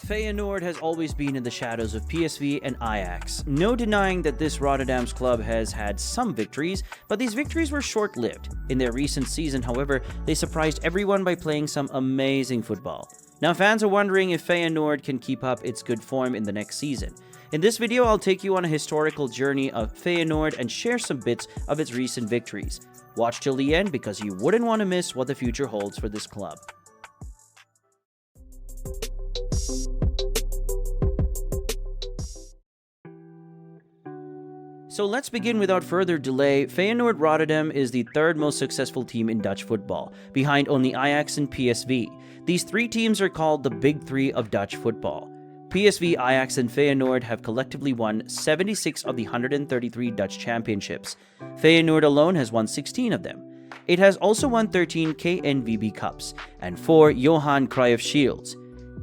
Feyenoord has always been in the shadows of PSV and Ajax. No denying that this Rotterdam's club has had some victories, but these victories were short-lived. In their recent season, however, they surprised everyone by playing some amazing football. Now fans are wondering if Feyenoord can keep up its good form in the next season. In this video, I'll take you on a historical journey of Feyenoord and share some bits of its recent victories. Watch till the end because you wouldn't want to miss what the future holds for this club. So let's begin without further delay. Feyenoord Rotterdam is the third most successful team in Dutch football, behind only Ajax and PSV. These three teams are called the Big Three of Dutch football. PSV, Ajax, and Feyenoord have collectively won 76 of the 133 Dutch championships. Feyenoord alone has won 16 of them. It has also won 13 KNVB Cups and 4 Johan Cruyff Shields.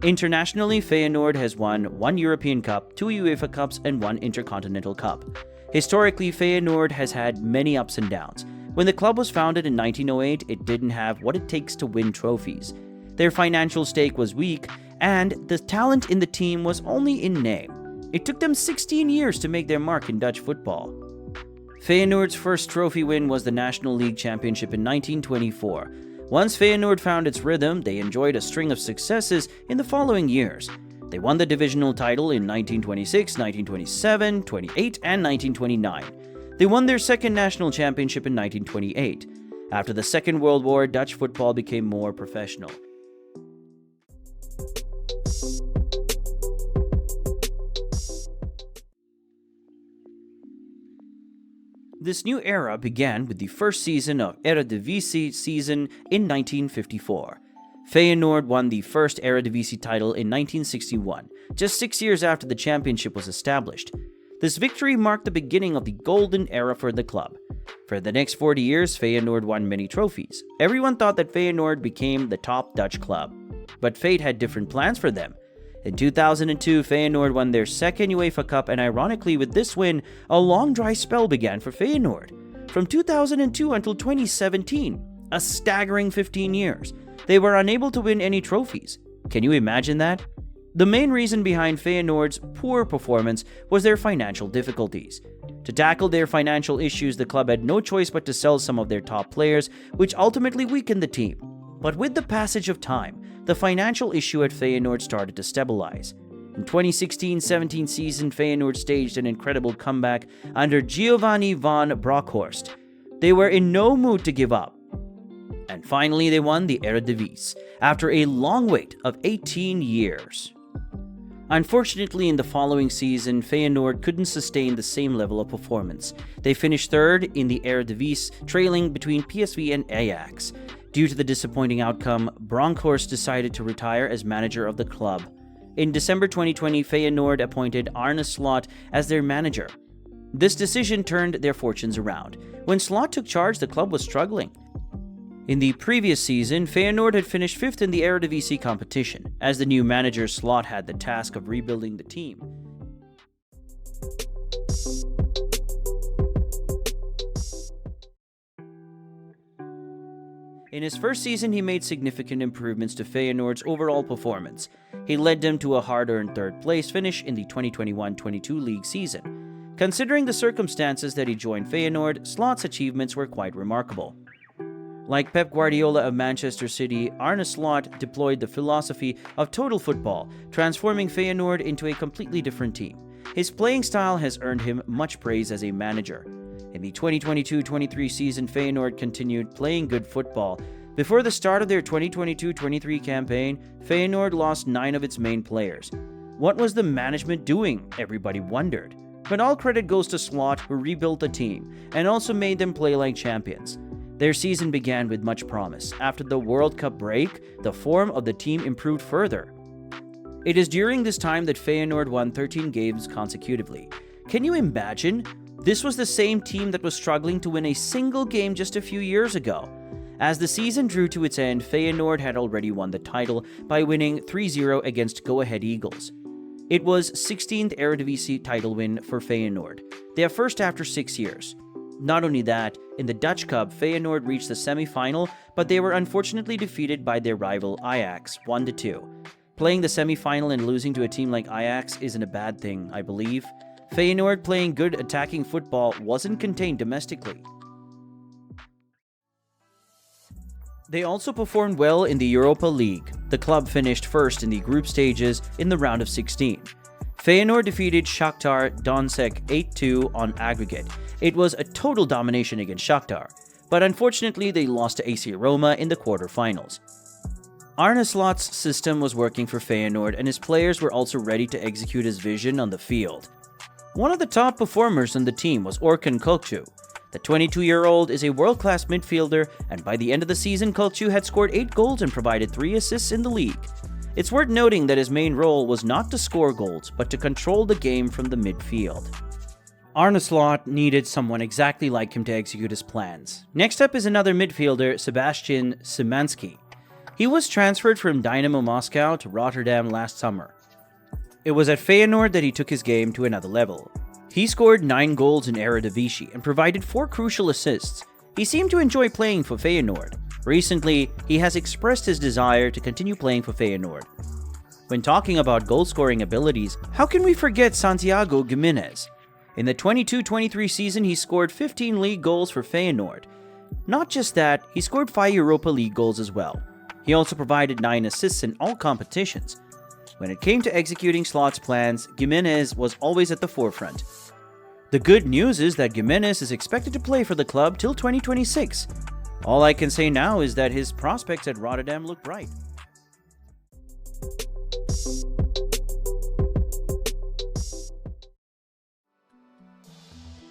Internationally, Feyenoord has won 1 European Cup, 2 UEFA Cups, and 1 Intercontinental Cup. Historically, Feyenoord has had many ups and downs. When the club was founded in 1908, it didn't have what it takes to win trophies. Their financial stake was weak, and the talent in the team was only in name. It took them 16 years to make their mark in Dutch football. Feyenoord's first trophy win was the National League Championship in 1924. Once Feyenoord found its rhythm, they enjoyed a string of successes in the following years. They won the divisional title in 1926, 1927, 28, and 1929. They won their second national championship in 1928. After the Second World War, Dutch football became more professional. This new era began with the first season of Eredivise season in 1954. Feyenoord won the first Eredivise title in 1961, just 6 years after the championship was established. This victory marked the beginning of the golden era for the club. For the next 40 years, Feyenoord won many trophies. Everyone thought that Feyenoord became the top Dutch club, but fate had different plans for them. In 2002, Feyenoord won their second UEFA Cup, and ironically, with this win, a long dry spell began for Feyenoord. From 2002 until 2017, a staggering 15 years. They were unable to win any trophies. Can you imagine that? The main reason behind Feyenoord's poor performance was their financial difficulties. To tackle their financial issues, the club had no choice but to sell some of their top players, which ultimately weakened the team. But with the passage of time, the financial issue at Feyenoord started to stabilize. In 2016-17 season, Feyenoord staged an incredible comeback under Giovanni van Bronckhorst. They were in no mood to give up. And finally, they won the Eredivise, after a long wait of 18 years. Unfortunately, in the following season, Feyenoord couldn't sustain the same level of performance. They finished third in the Eredivise, trailing between PSV and Ajax. Due to the disappointing outcome, Bronckhorst decided to retire as manager of the club. In December 2020, Feyenoord appointed Arne as their manager. This decision turned their fortunes around. When Slot took charge, the club was struggling. In the previous season, Feyenoord had finished 5th in the Eredivise competition. As the new manager, Slot had the task of rebuilding the team. In his first season, he made significant improvements to Feyenoord's overall performance. He led them to a hard-earned third-place finish in the 2021-22 league season. Considering the circumstances that he joined Feyenoord, Slot's achievements were quite remarkable. Like Pep Guardiola of Manchester City, Arne Slot deployed the philosophy of total football, transforming Feyenoord into a completely different team. His playing style has earned him much praise as a manager. In the 2022-23 season, Feyenoord continued playing good football. Before the start of their 2022-23 campaign, Feyenoord lost 9 of its main players. What was the management doing? Everybody wondered. But all credit goes to Slot, who rebuilt the team and also made them play like champions. Their season began with much promise. After the World Cup break, the form of the team improved further. It is during this time that Feyenoord won 13 games consecutively. Can you imagine? This was the same team that was struggling to win a single game just a few years ago. As the season drew to its end, Feyenoord had already won the title by winning 3-0 against Go Ahead Eagles. It was 16th Eredivise title win for Feyenoord, their first after 6 years. Not only that, in the Dutch Cup, Feyenoord reached the semi-final, but they were unfortunately defeated by their rival Ajax 1-2. Playing the semi-final and losing to a team like Ajax isn't a bad thing, I believe. Feyenoord playing good attacking football wasn't contained domestically. They also performed well in the Europa League. The club finished first in the group stages in the round of 16. Feyenoord defeated Shakhtar Donetsk 8-2 on aggregate. It was a total domination against Shakhtar, but unfortunately they lost to AC Roma in the quarterfinals. Arne Slot's system was working for Feyenoord, and his players were also ready to execute his vision on the field. One of the top performers on the team was Orkun Kökçü. The 22-year-old is a world-class midfielder, and by the end of the season, Kökçü had scored 8 goals and provided 3 assists in the league. It's worth noting that his main role was not to score goals, but to control the game from the midfield. Arne Slot needed someone exactly like him to execute his plans. Next up is another midfielder, Sebastian Szymanski. He was transferred from Dynamo Moscow to Rotterdam last summer. It was at Feyenoord that he took his game to another level. He scored 9 goals in Eredivise and provided 4 crucial assists. He seemed to enjoy playing for Feyenoord. Recently, he has expressed his desire to continue playing for Feyenoord. When talking about goal-scoring abilities, how can we forget Santiago Giménez? In the 22-23 season, he scored 15 league goals for Feyenoord. Not just that, he scored 5 Europa League goals as well. He also provided 9 assists in all competitions. When it came to executing Slot's plans, Giménez was always at the forefront. The good news is that Giménez is expected to play for the club till 2026. All I can say now is that his prospects at Rotterdam look bright.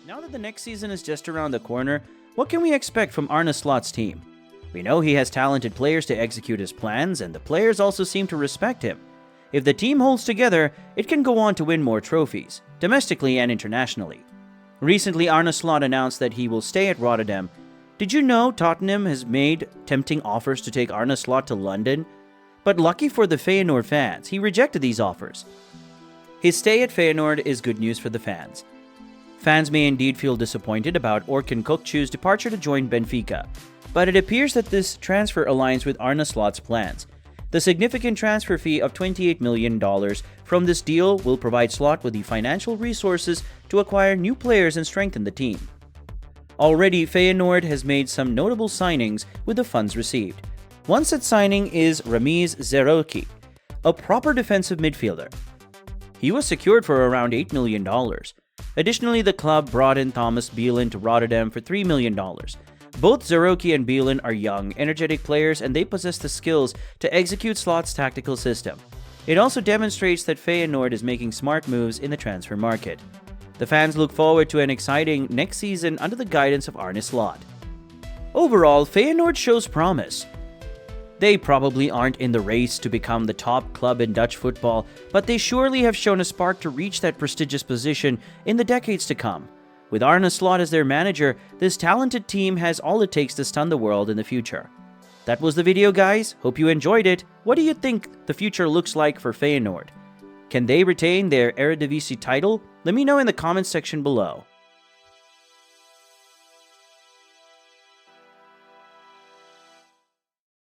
Now that the next season is just around the corner, what can we expect from Arne Slot's team? We know he has talented players to execute his plans, and the players also seem to respect him. If the team holds together, it can go on to win more trophies, domestically and internationally. Recently, Arne Slot announced that he will stay at Rotterdam. Did you know Tottenham has made tempting offers to take Arne Slot to London? But lucky for the Feyenoord fans, he rejected these offers. His stay at Feyenoord is good news for the fans. Fans may indeed feel disappointed about Orkun Kökçü's departure to join Benfica, but it appears that this transfer aligns with Arne Slot's plans. The significant transfer fee of $28 million from this deal will provide Slot with the financial resources to acquire new players and strengthen the team. Already, Feyenoord has made some notable signings with the funds received. One such signing is Ramiz Zerouki, a proper defensive midfielder. He was secured for around $8 million. Additionally, the club brought in Thomas Bielan to Rotterdam for $3 million. Both Zerouki and Bielan are young, energetic players, and they possess the skills to execute Slot's tactical system. It also demonstrates that Feyenoord is making smart moves in the transfer market. The fans look forward to an exciting next season under the guidance of Arne Slot. Overall, Feyenoord shows promise. They probably aren't in the race to become the top club in Dutch football, but they surely have shown a spark to reach that prestigious position in the decades to come. With Arne Slot as their manager, this talented team has all it takes to stun the world in the future. That was the video, guys. Hope you enjoyed it. What do you think the future looks like for Feyenoord? Can they retain their Eredivise title? Let me know in the comments section below.